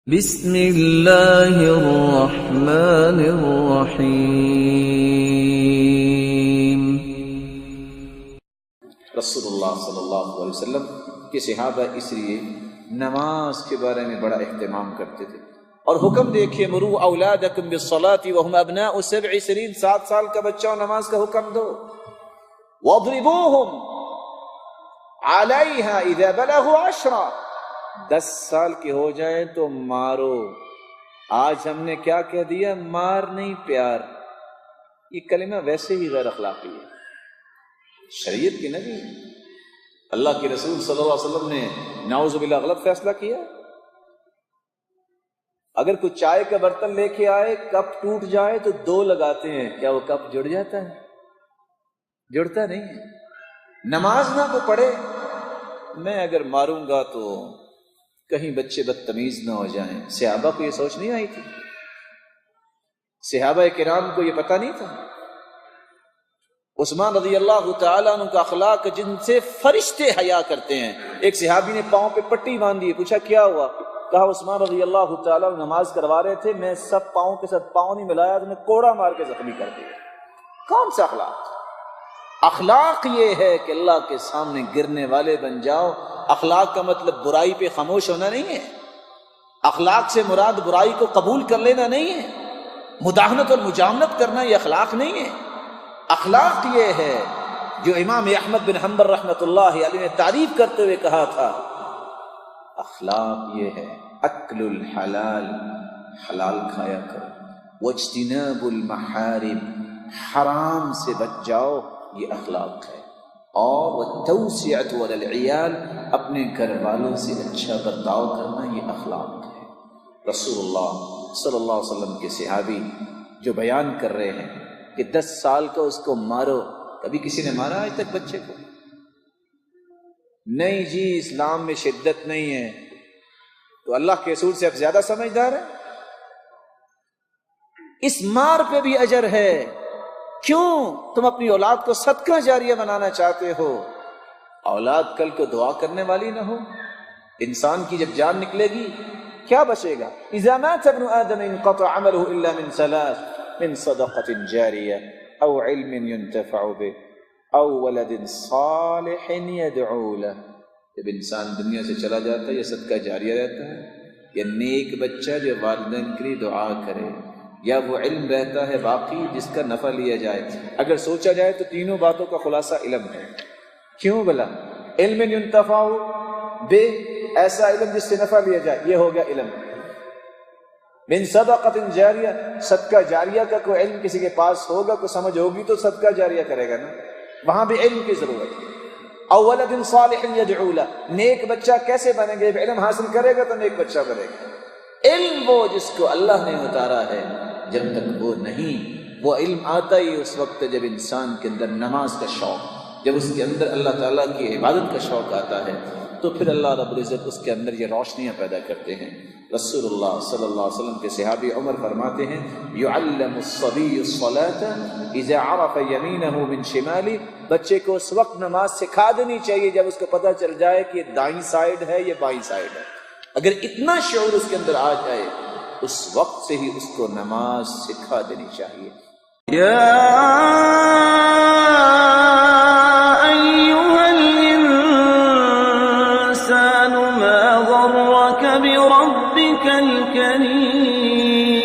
بسم اللہ الرحمن الرحیم۔ رسول اللہ صلی اللہ علیہ وسلم کے صحابہ اس لیے نماز کے بارے میں بڑا اہتمام کرتے تھے، اور حکم دیکھیے مروا اولادکم بالصلاۃ وهم ابناء 7 سنین، 7 سال کا بچہ نماز کا حکم دو، واضربوہم علیہا اذا بلغوا 10، 10 سال کے ہو جائیں تو مارو۔ آج ہم نے کیا کہہ دیا؟ مار نہیں پیار۔ یہ کلمہ ویسے ہی غیر اخلاقی ہے، شریعت کی نہیں۔ اللہ کے رسول صلی اللہ علیہ وسلم نے نعوذ باللہ غلط فیصلہ کیا۔ اگر کوئی چائے کا برتن لے کے آئے، کپ ٹوٹ جائے تو 2 لگاتے ہیں، کیا وہ کپ جڑ جاتا ہے؟ جڑتا نہیں ہے۔ نماز نہ کو پڑھے، میں اگر ماروں گا تو کہیں بچے بدتمیز نہ ہو جائیں۔ صحابہ کو یہ سوچ نہیں آئی تھی؟ صحابہ کرام کو یہ پتہ نہیں تھا؟ عثمان رضی اللہ تعالیٰ عنہ کا اخلاق جن سے فرشتے حیا کرتے ہیں۔ ایک صحابی نے پاؤں پہ پٹی باندھی، پوچھا کیا ہوا؟ کہا عثمان رضی اللہ تعالیٰ عنہ نماز کروا رہے تھے، میں سب پاؤں کے ساتھ پاؤں نہیں ملایا تو میں کوڑا مار کے زخمی کر دیا۔ کون سا اخلاق؟ اخلاق یہ ہے کہ اللہ کے سامنے گرنے والے بن جاؤ۔ اخلاق کا مطلب برائی پہ خاموش ہونا نہیں ہے، اخلاق سے مراد برائی کو قبول کر لینا نہیں ہے، مداہنت اور مجاملت کرنا یہ اخلاق نہیں ہے۔ اخلاق یہ ہے جو امام احمد بن حنبل رحمۃ اللہ علیہ نے تعریف کرتے ہوئے کہا تھا، اخلاق یہ ہے اکل الحلال، حلال کھایا کرو، واجتناب المحارم، حرام سے بچ جاؤ، یہ اخلاق ہے، اور والتوسعۃ علی العیال، اپنے گھر والوں سے اچھا برتاؤ کرنا، یہ اخلاق ہے۔ رسول اللہ صلی اللہ علیہ وسلم کے صحابی جو بیان کر رہے ہیں کہ 10 سال کا اس کو مارو، کبھی کسی نے مارا آج تک بچے کو؟ نہیں جی، اسلام میں شدت نہیں ہے، تو اللہ کے رسول سے اب زیادہ سمجھدار ہے؟ اس مار پہ بھی اجر ہے۔ کیوں تم اپنی اولاد کو صدقہ جاریہ بنانا چاہتے ہو؟ اولاد کل کو دعا کرنے والی نہ ہو؟ انسان کی جب جان نکلے گی کیا بچے گا؟ اذا مات ابن آدم انقطع عمله الا من 3، من صدقة جاریہ او علم ينتفع به او ولد صالح يدعو له۔ جب انسان دنیا سے چلا جاتا ہے، یہ صدقہ جاریہ رہتا ہے، یا نیک بچہ جو والدین کے لیے دعا کرے، یا وہ علم رہتا ہے باقی جس کا نفع لیا جائے۔ اگر سوچا جائے تو تینوں باتوں کا خلاصہ علم ہے۔ کیوں بلا؟ علم ينتفع بے، ایسا علم جس سے نفع لیا جائے، یہ ہو گیا علم۔ من صدقۃ جاریہ، صدقہ جاریہ کا کوئی علم کسی کے پاس ہوگا، کوئی سمجھ ہوگی تو صدقہ جاریہ کرے گا نا، وہاں بھی علم کی ضرورت ہے۔ او ولد صالح يدعو له، نیک بچہ کیسے بنے گا؟ جب علم حاصل کرے گا تو نیک بچہ بنے گا۔ علم وہ جس کو اللہ نے اتارا ہے، جب تک وہ نہیں، وہ علم آتا ہی اس وقت جب انسان کے اندر نماز کا شوق، جب اس کے اندر اللہ تعالیٰ کی عبادت کا شوق آتا ہے، تو پھر اللہ رب العزت اس کے اندر یہ روشنیاں پیدا کرتے ہیں۔ رسول اللہ صلی اللہ علیہ وسلم کے صحابی عمر فرماتے ہیں، یعلم الصبی الصلاۃ اذا عرف یمینہ من شمالی، بچے کو اس وقت نماز سکھا دینی چاہیے جب اس کو پتہ چل جائے کہ یہ دائیں سائڈ ہے، یہ بائیں سائڈ ہے۔ اگر اتنا شعور اس کے اندر آ جائے، اس وقت سے ہی اس کو نماز سکھا دینی چاہیے۔ یا ایھا الانسان ما غرک بربک الکریم۔